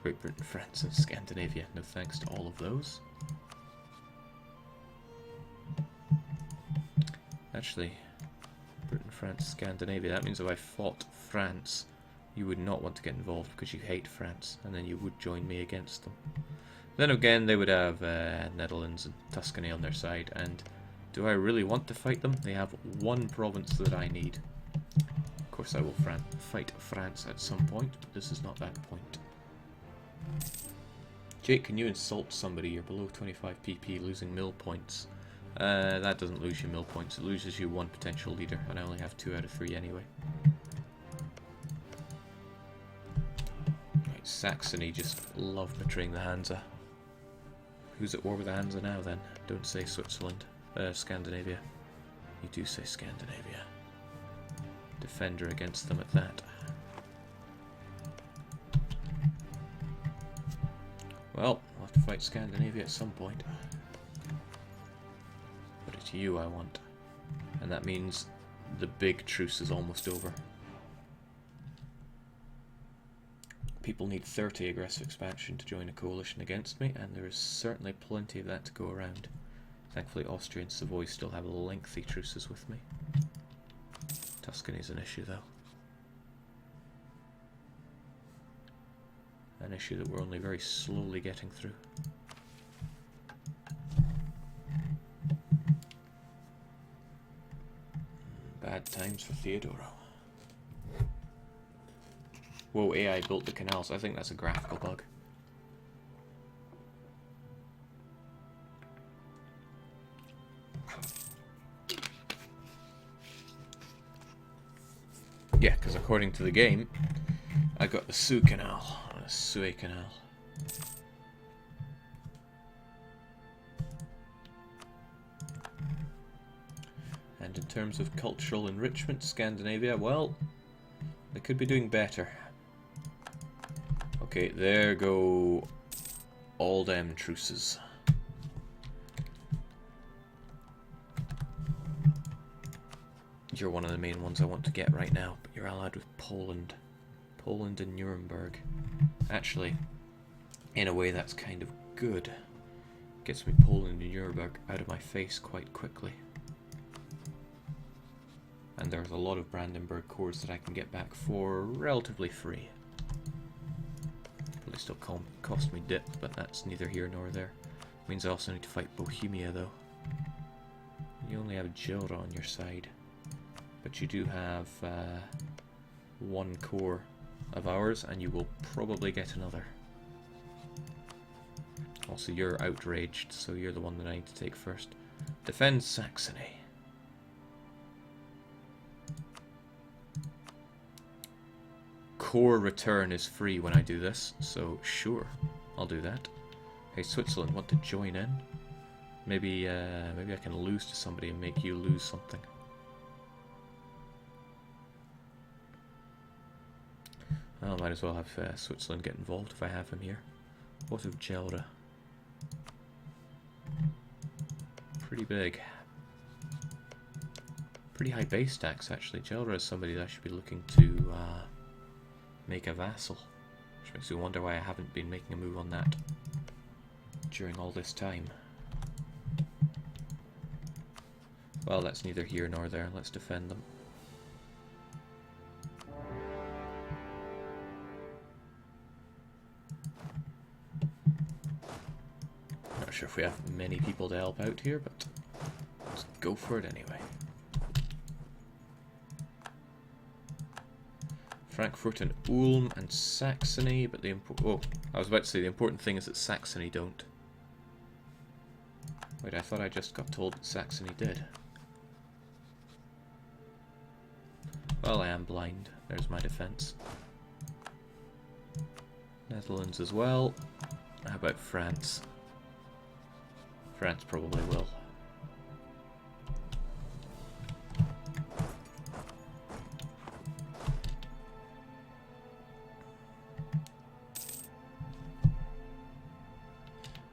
Great Britain, France, and Scandinavia. No thanks to all of those. Actually, Britain, France, Scandinavia. That means if I fought France, you would not want to get involved because you hate France, and then you would join me against them. Then again, they would have Netherlands and Tuscany on their side, and do I really want to fight them? They have one province that I need. Of course I will fight France at some point, but this is not that point. Jake, can you insult somebody? You're below 25 PP, losing mill points. That doesn't lose you mill points, it loses you one potential leader, and I only have 2 out of 3 anyway. Right, Saxony just love betraying the Hansa. Who's at war with the Hansa now then? Don't say Switzerland. Scandinavia. You do say Scandinavia. Defender against them at that. Well, I'll have to fight Scandinavia at some point. But it's you I want. And that means the big truce is almost over. People need 30 aggressive expansion to join a coalition against me, and there is certainly plenty of that to go around. Thankfully Austria and Savoy still have lengthy truces with me. Tuscany is an issue though. An issue that we're only very slowly getting through. Bad times for Theodoro. Whoa, AI built the canals. I think that's a graphical bug. Yeah, because according to the game, I got the Suez Canal. A Suez Canal. And in terms of cultural enrichment, Scandinavia, well, they could be doing better. Okay, there go all them truces. You're one of the main ones I want to get right now, but you're allied with Poland. Poland and Nuremberg. Actually, in a way that's kind of good. Gets me Poland and Nuremberg out of my face quite quickly. And there's a lot of Brandenburg cores that I can get back for relatively free. Probably still cost me dip, but that's neither here nor there. Means I also need to fight Bohemia though. You only have Gelra on your side. But you do have one core of ours, and you will probably get another. Also, you're outraged, so you're the one that I need to take first. Defend Saxony. Core return is free when I do this, so sure, I'll do that. Hey, Switzerland, want to join in? Maybe I can lose to somebody and make you lose something. I might as well have Switzerland get involved if I have him here. What of Gelra? Pretty big. Pretty high base tax actually. Gelra is somebody that I should be looking to make a vassal. Which makes me wonder why I haven't been making a move on that during all this time. Well, that's neither here nor there. Let's defend them. Not sure if we have many people to help out here, but let's go for it anyway. Frankfurt and Ulm and Saxony, but I was about to say the important thing is that Saxony don't. Wait, I thought I just got told that Saxony did. Well, I am blind. There's my defense. Netherlands as well. How about France? France probably will.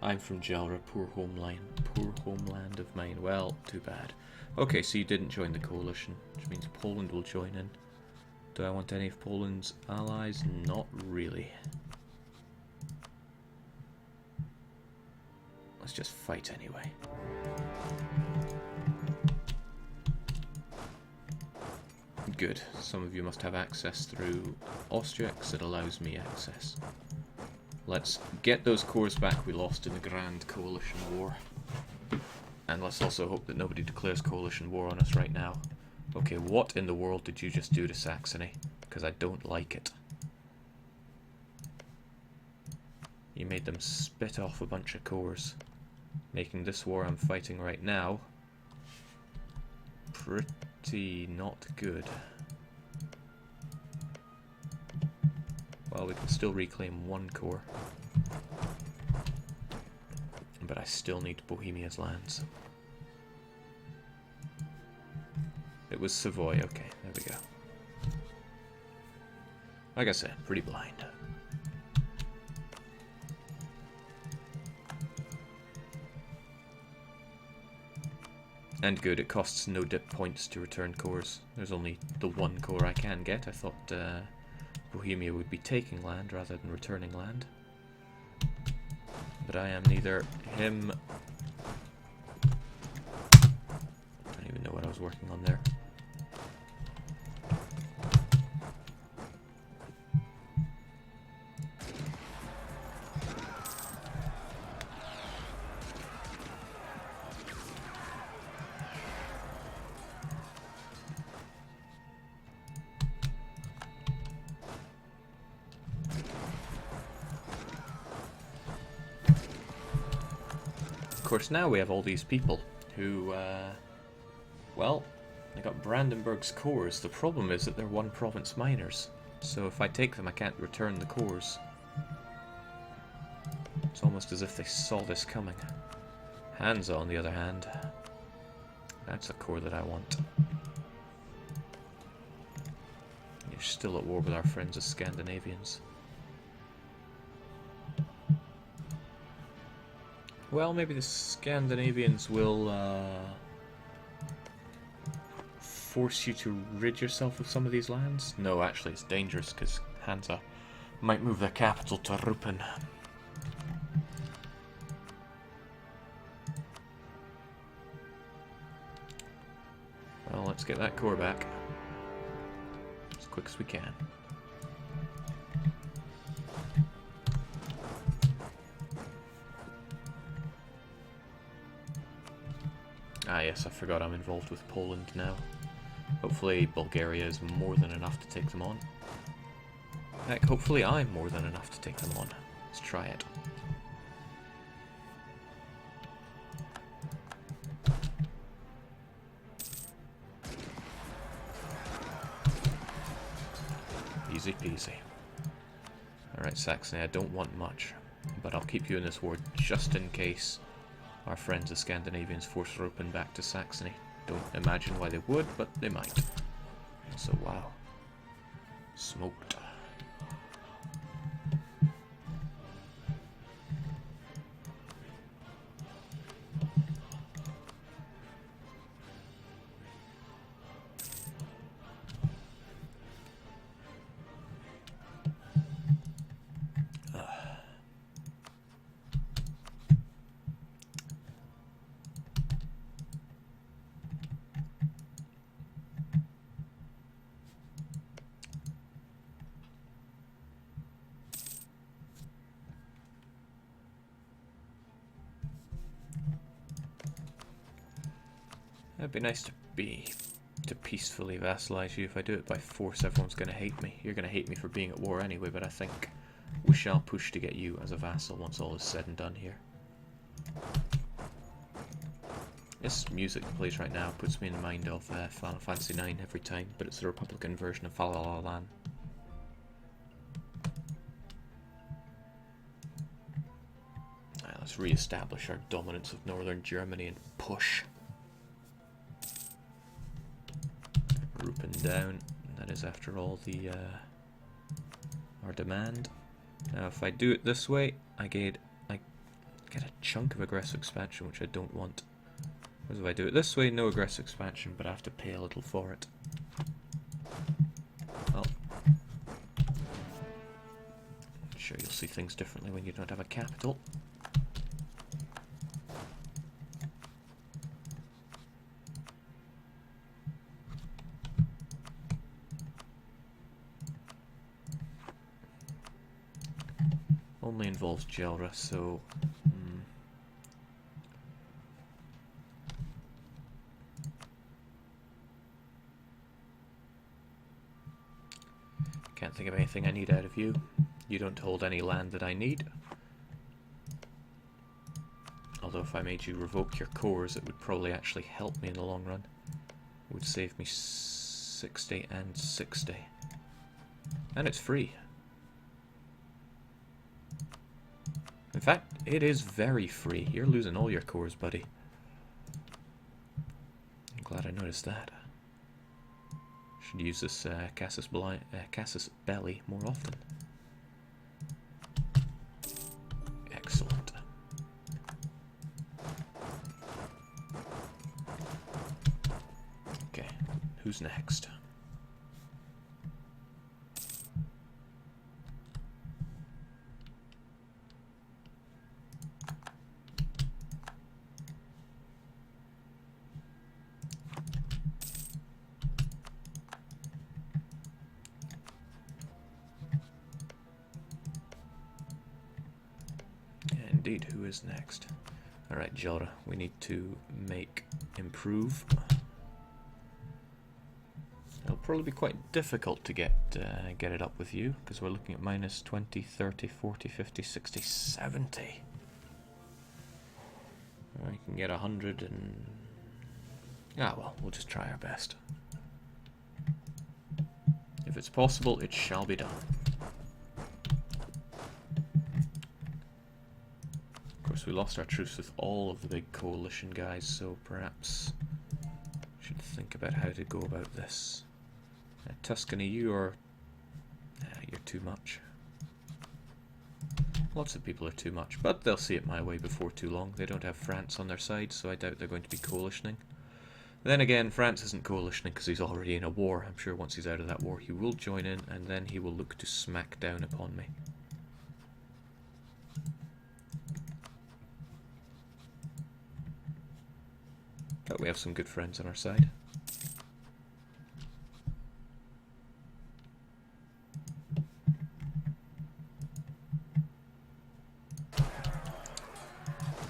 I'm from Gelra, poor homeland of mine. Well, too bad. Okay, so you didn't join the coalition, which means Poland will join in. Do I want any of Poland's allies? Not really. Let's just fight anyway. Good. Some of you must have access through Austria, because it allows me access. Let's get those cores back we lost in the Grand Coalition War. And let's also hope that nobody declares coalition war on us right now. Okay, what in the world did you just do to Saxony? Because I don't like it. You made them spit off a bunch of cores, making this war I'm fighting right now pretty not good. Well, we can still reclaim one core, but I still need Bohemia's lands. It was Savoy, okay, there we go. Like I said, pretty blind. And good, it costs no dip points to return cores. There's only the one core I can get. I thought Bohemia would be taking land rather than returning land. But I am neither him... I don't even know what I was working on there. Of course, now we have all these people who, well, they got Brandenburg's cores. The problem is that they're one province miners, so if I take them I can't return the cores. It's almost as if they saw this coming. Hansa, on the other hand, that's a core that I want. You're still at war with our friends the Scandinavians. Well, maybe the Scandinavians will force you to rid yourself of some of these lands. No, actually, it's dangerous because Hansa might move their capital to Rupen. Well, let's get that core back as quick as we can. Ah yes, I forgot I'm involved with Poland now. Hopefully Bulgaria is more than enough to take them on. Heck, hopefully I'm more than enough to take them on. Let's try it. Easy peasy. Alright, Saxony, I don't want much, but I'll keep you in this war just in case our friends the Scandinavians force Rupen back to Saxony. Don't imagine why they would, but they might. So wow. Smoked. It'd be nice to peacefully vassalize you. If I do it by force, everyone's going to hate me. You're going to hate me for being at war anyway, but I think we shall push to get you as a vassal once all is said and done here. This music that plays right now puts me in mind of Final Fantasy IX every time, but it's the Republican version of Vassalization. Let's re-establish our dominance of northern Germany and push. Rupen down. That is, after all, our demand. Now, if I do it this way, I get a chunk of aggressive expansion, which I don't want. Whereas if I do it this way, no aggressive expansion, but I have to pay a little for it. Well, I'm sure you'll see things differently when you don't have a capital. only involves Gelra, so... Can't think of anything I need out of you. You don't hold any land that I need. Although if I made you revoke your cores, it would probably actually help me in the long run. It would save me 60 and 60. And it's free. In fact, it is very free. You're losing all your cores, buddy. I'm glad I noticed that. Should use this Cassus Belli more often. Excellent. Okay, who's next? Indeed, who is next? Alright, Gelra, we need to improve. It'll probably be quite difficult to get it up with you, because we're looking at minus 20, 30, 40, 50, 60, 70. I can get 100 and... Ah well, we'll just try our best. If it's possible, it shall be done. Of course, we lost our truce with all of the big coalition guys, so perhaps we should think about how to go about this. Tuscany, you're too much. Lots of people are too much, but they'll see it my way before too long. They don't have France on their side, so I doubt they're going to be coalitioning. Then again, France isn't coalitioning because he's already in a war. I'm sure once he's out of that war, he will join in, and then he will look to smack down upon me. But we have some good friends on our side.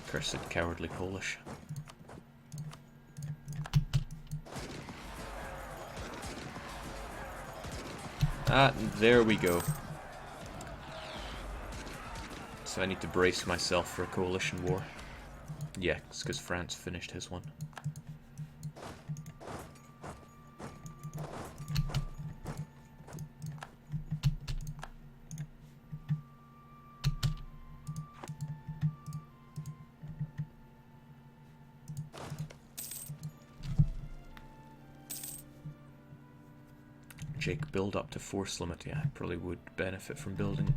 Cursed cowardly Polish. Ah, there we go. So I need to brace myself for a coalition war. Yeah, it's because France finished his one. Jake, build up to force limit. Yeah, I probably would benefit from building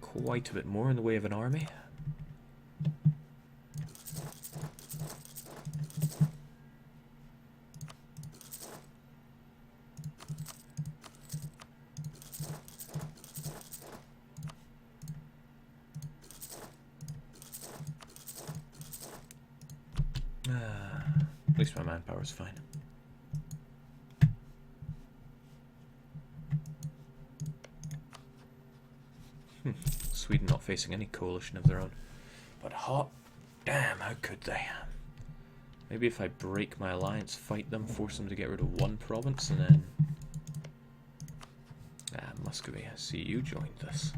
quite a bit more in the way of an army. At least my manpower's fine. Sweden not facing any coalition of their own. But hot damn, how could they? Maybe if I break my alliance, fight them, force them to get rid of one province, and then... Ah, Muscovy, I see you joined this.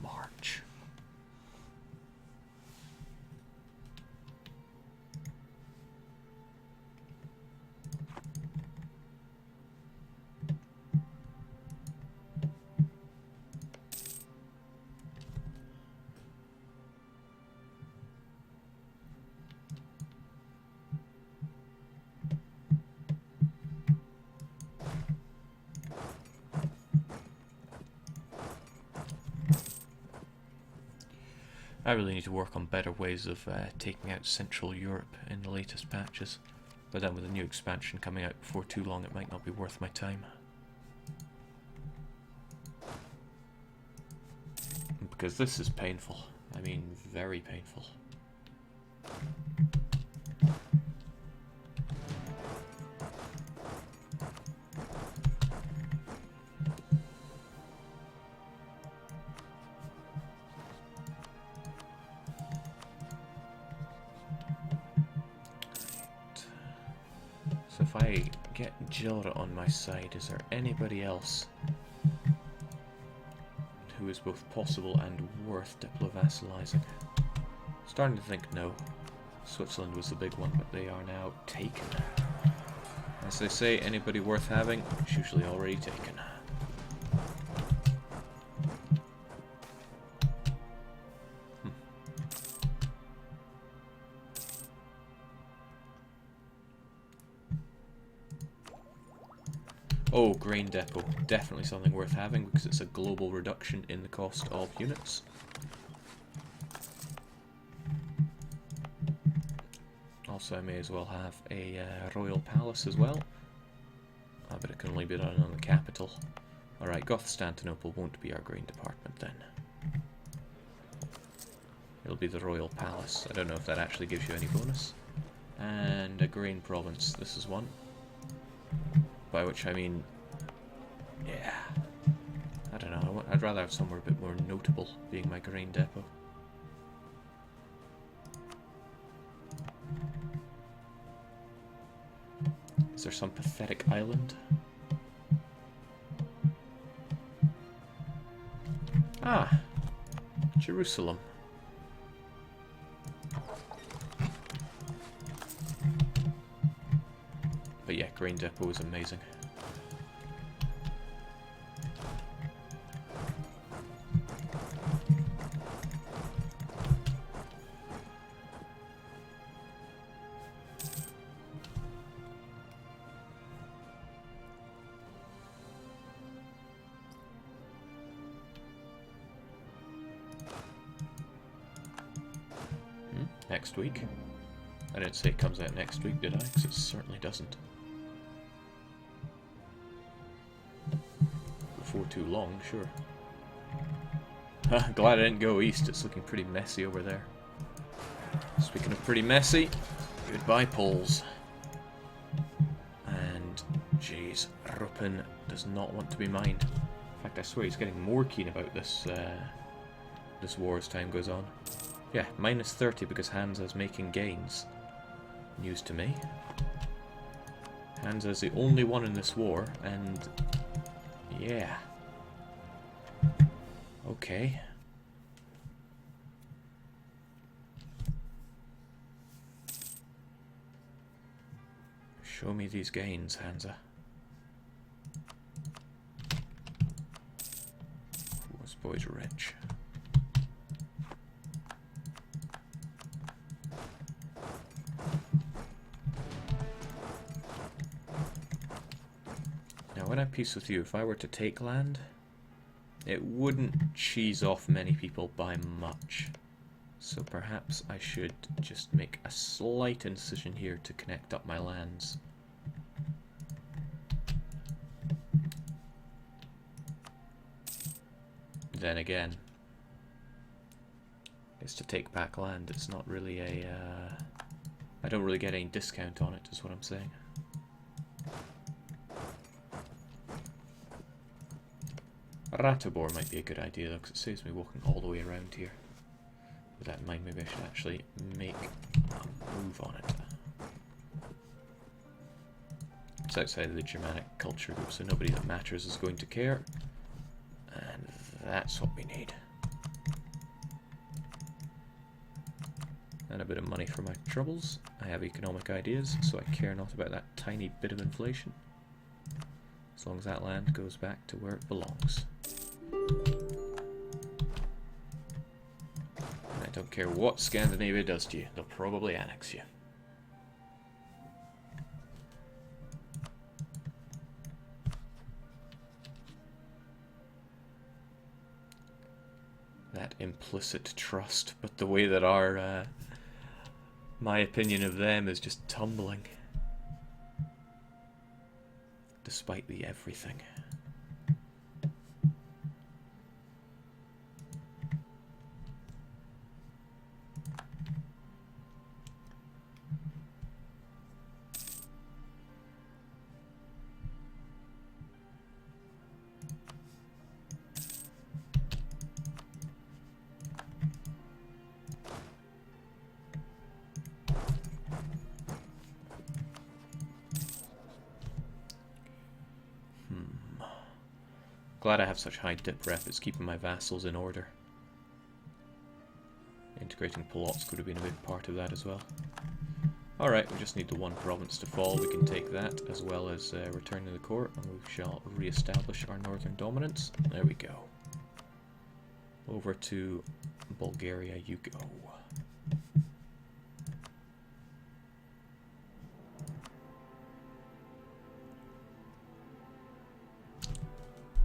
March. I really need to work on better ways of taking out Central Europe in the latest patches. But then with a new expansion coming out before too long, it might not be worth my time. Because this is painful. I mean, very painful. if I get Jilra on my side, is there anybody else who is both possible and worth diplo-vassalizing? Starting to think no. Switzerland was the big one, but they are now taken. As they say, anybody worth having is usually already taken. Oh, grain depot. Definitely something worth having because it's a global reduction in the cost of units. Also, I may as well have a royal palace as well. But it can only be done on the capital. Alright, Constantinople won't be our grain department then. It'll be the royal palace. I don't know if that actually gives you any bonus. And a grain province. This is one. By which I mean, yeah, I don't know, I'd rather have somewhere a bit more notable being my grain depot. Is there some pathetic island? Ah, Jerusalem. But yeah, grain depot is amazing. Next week? I didn't say it comes out next week, did I? Because it certainly doesn't. Before too long, sure. Glad I didn't go east, it's looking pretty messy over there. Speaking of pretty messy, goodbye Poles. And, jeez, Rupen does not want to be mined. In fact, I swear he's getting more keen about this, this war as time goes on. Yeah, minus 30 because Hansa's making gains. News to me. Hansa's the only one in this war, and yeah. Okay. Show me these gains, Hansa. Ooh, this boy's rich. When I'm peace with you, if I were to take land, it wouldn't cheese off many people by much. So perhaps I should just make a slight incision here to connect up my lands. Then again, it's to take back land. It's not really a... I don't really get any discount on it, is what I'm saying. Ratibor might be a good idea though, because it saves me walking all the way around here. With that in mind, maybe I should actually make a move on it. It's outside of the Germanic culture group, so nobody that matters is going to care. And that's what we need. And a bit of money for my troubles. I have economic ideas, so I care not about that tiny bit of inflation. As long as that land goes back to where it belongs. I don't care what Scandinavia does to you, they'll probably annex you. That implicit trust, but the way that our, my opinion of them is just tumbling. Despite the everything. Glad I have such high dip rep, it's keeping my vassals in order. Integrating Polotsk would have been a big part of that as well. Alright, we just need the one province to fall. We can take that, as well as returning the court, and we shall re-establish our northern dominance. There we go. Over to Bulgaria you go.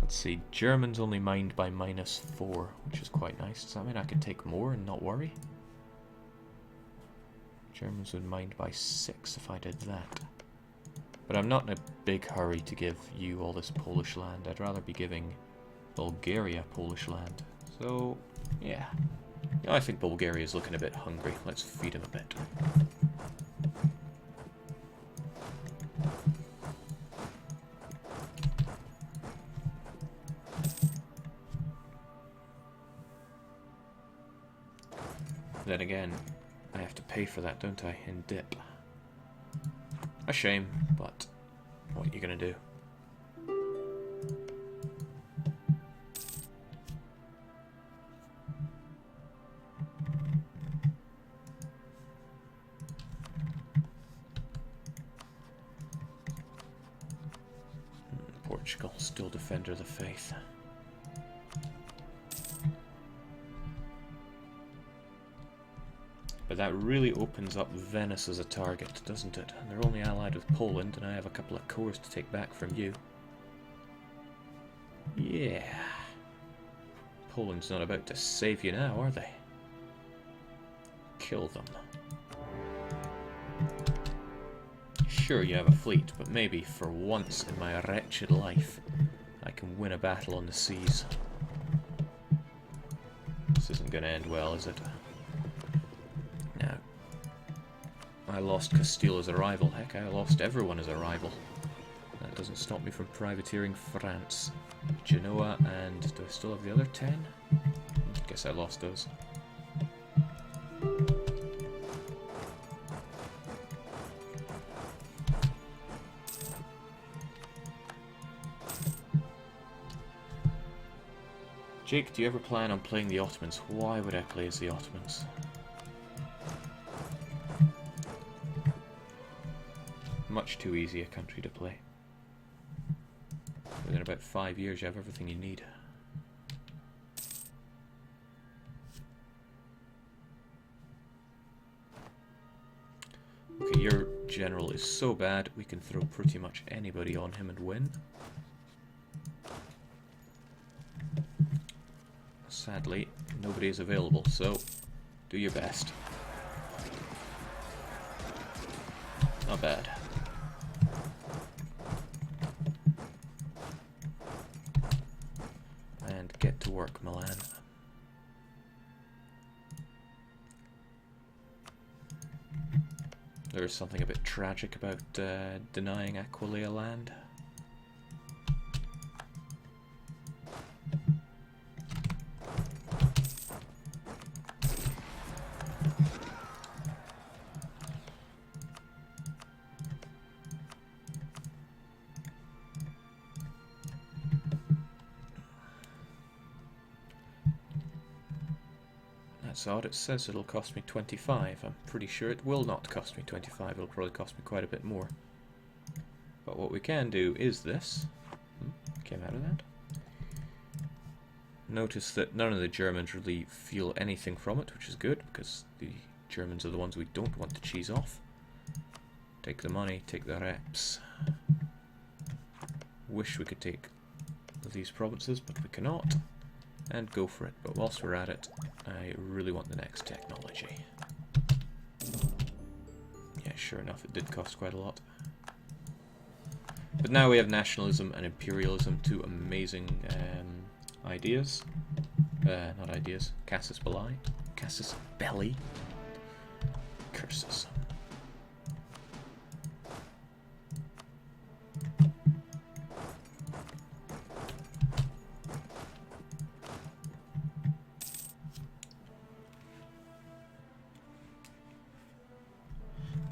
Let's see, Germans only mined by -4, which is quite nice. Does that mean I could take more and not worry? Germans would mind by 6 if I did that. But I'm not in a big hurry to give you all this Polish land. I'd rather be giving Bulgaria Polish land. So, yeah. I think Bulgaria is looking a bit hungry. Let's feed him a bit. Then again, I have to pay for that, don't I, in dip. A shame, but what are you gonna do? Portugal, still defender of the faith. But that really opens up Venice as a target, doesn't it? And they're only allied with Poland, and I have a couple of cores to take back from you. Yeah. Poland's not about to save you now, are they? Kill them. Sure, you have a fleet, but maybe, for once in my wretched life, I can win a battle on the seas. This isn't going to end well, is it? I lost Castile as a rival. Heck, I lost everyone as a rival. That doesn't stop me from privateering France. Genoa, and do I still have the other 10? Guess I lost those. Jake, do you ever plan on playing the Ottomans? Why would I play as the Ottomans? Much too easy a country to play. Within about 5 years you have everything you need. Okay, your general is so bad we can throw pretty much anybody on him and win. Sadly, nobody is available, so do your best. Not bad. And get to work, Milan. There is something a bit tragic about denying Aquileia land. That's odd, it says it'll cost me 25. I'm pretty sure it will not cost me 25, it'll probably cost me quite a bit more. But what we can do is this. Came out of that. Notice that none of the Germans really feel anything from it, which is good, because the Germans are the ones we don't want to cheese off. Take the money, take the reps. Wish we could take these provinces, but we cannot. And go for it. But whilst we're at it, I really want the next technology. Yeah, sure enough, it did cost quite a lot. But now we have nationalism and imperialism, two amazing ideas. Not ideas. Casus belli. Casus belli. Curses.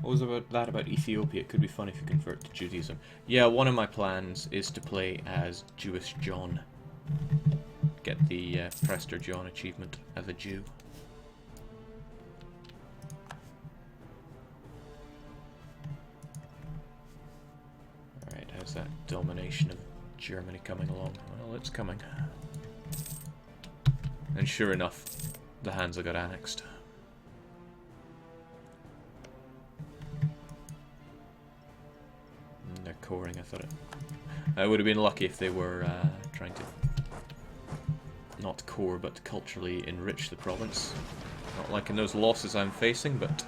What was about Ethiopia? It could be fun if you convert to Judaism. Yeah, one of my plans is to play as Jewish John get the Prester John achievement as a Jew. Alright, how's that domination of Germany coming along? Well, it's coming. And sure enough, the Hansa got annexed. And they're coring, I thought it. I would have been lucky if they were trying to not core but culturally enrich the province. Not like in those losses I'm facing, but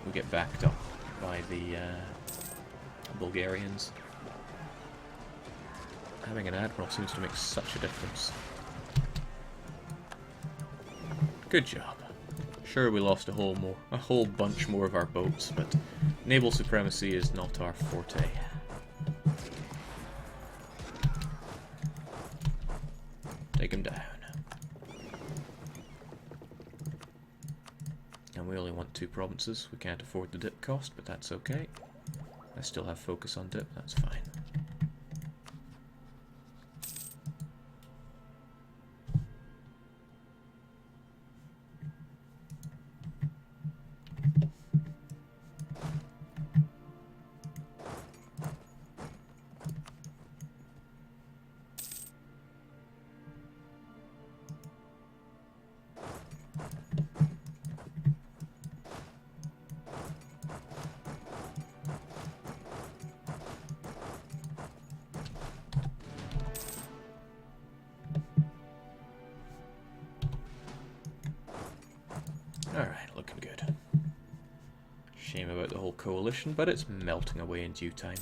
we get backed up by the Bulgarians. Having an admiral seems to make such a difference. Good job. Sure, we lost a whole bunch more of our boats, but naval supremacy is not our forte. Take him down. And we only want 2 provinces. We can't afford the dip cost, but that's okay. I still have focus on dip, that's fine. Alright, looking good. Shame about the whole coalition, but it's melting away in due time.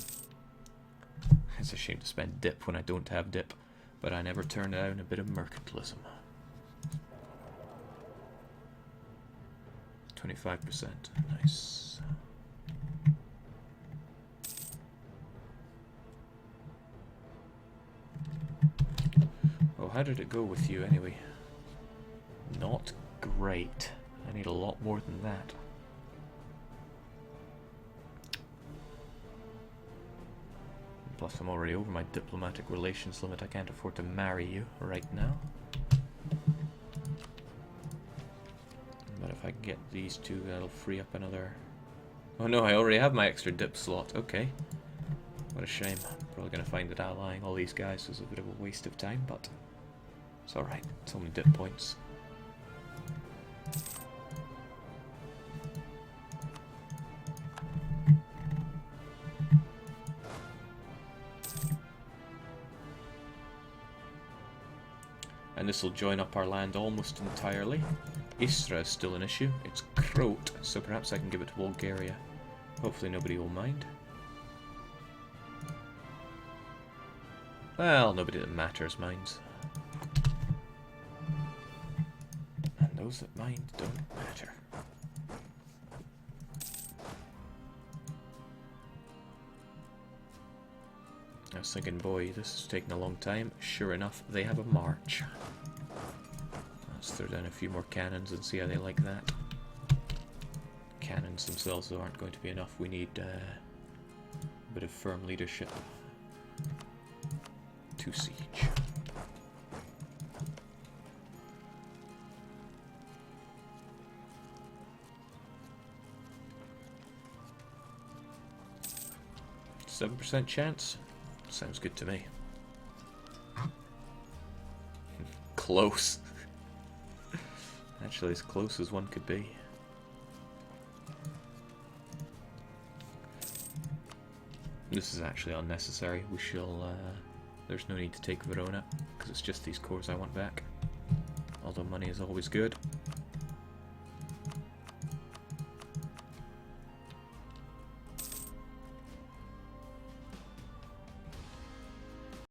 It's a shame to spend dip when I don't have dip, but I never turn down a bit of mercantilism. 25%, nice. Oh, how did it go with you anyway? Not great. I need a lot more than that. Plus I'm already over my diplomatic relations limit. I can't afford to marry you right now. But if I can get these 2, that'll free up another... Oh no, I already have my extra dip slot. Okay. What a shame. Probably going to find that allying all these guys was a bit of a waste of time, but it's alright. It's only dip points. And this will join up our land almost entirely. Istra is still an issue. It's Krot, so perhaps I can give it to Bulgaria. Hopefully nobody will mind. Well, nobody that matters minds. And those that mind don't matter. I was thinking, boy, this is taking a long time. Sure enough, they have a march. Let's throw down a few more cannons and see how they like that. Cannons themselves, though, aren't going to be enough. We need a bit of firm leadership to siege. %7 chance? Sounds good to me. Close. Actually, as close as one could be. This is actually unnecessary. We shall, there's no need to take Verona, because it's just these cores I want back. Although money is always good.